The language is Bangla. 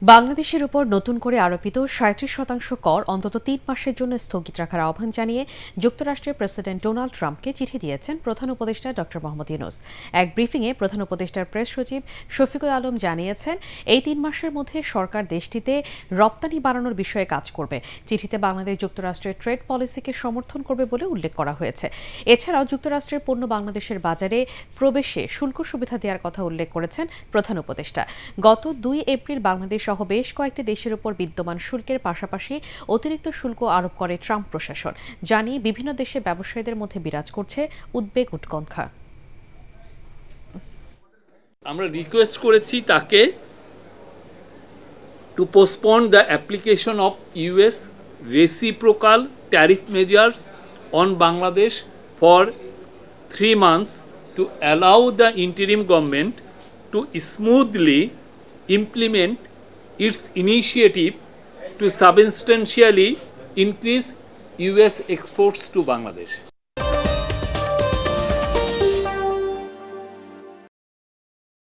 বাংলাদেশের উপর নতুন করে আরোপিত ৩৭% কর অন্তত ৩ মাসের জন্য স্থগিত রাখার আহ্বান জানিয়ে যুক্তরাষ্ট্রের প্রেসিডেন্ট ডোনাল্ড ট্রাম্পকে চিঠি দিয়েছেন প্রধান উপদেষ্টা ড মোহাম্মদ ইউনূস। এক ব্রিফিংয়ে প্রধান উপদেষ্টার প্রেস সচিব শফিকুল আলম জানিয়েছেন, এই ৩ মাসের মধ্যে সরকার দেশটিতে রপ্তানি বাড়ানোর বিষয়ে কাজ করবে। চিঠিতে বাংলাদেশ যুক্তরাষ্ট্রের ট্রেড পলিসিকে সমর্থন করবে বলে উল্লেখ করা হয়েছে। এছাড়াও যুক্তরাষ্ট্রের পণ্য বাংলাদেশের বাজারে প্রবেশে শুল্ক সুবিধা দেওয়ার কথা উল্লেখ করেছেন প্রধান উপদেষ্টা। গত ২ এপ্রিল বাংলাদেশ সহ বেশ কয়েকটি দেশের উপর বিদ্যমান শুল্কের পাশাপাশি অতিরিক্ত শুল্ক আরোপ করে ট্রাম্প প্রশাসন। জানিয়ে বিভিন্ন দেশে ব্যবসায়ীদের মধ্যে বিরাজ করছে উদ্বেগ উৎকণ্ঠা। আমরা রিকোয়েস্ট করেছি তাকে to postpone the application of US reciprocal tariff measures on Bangladesh for 3 months to allow the interim government to smoothly implement its initiative to substantially increase US exports to Bangladesh.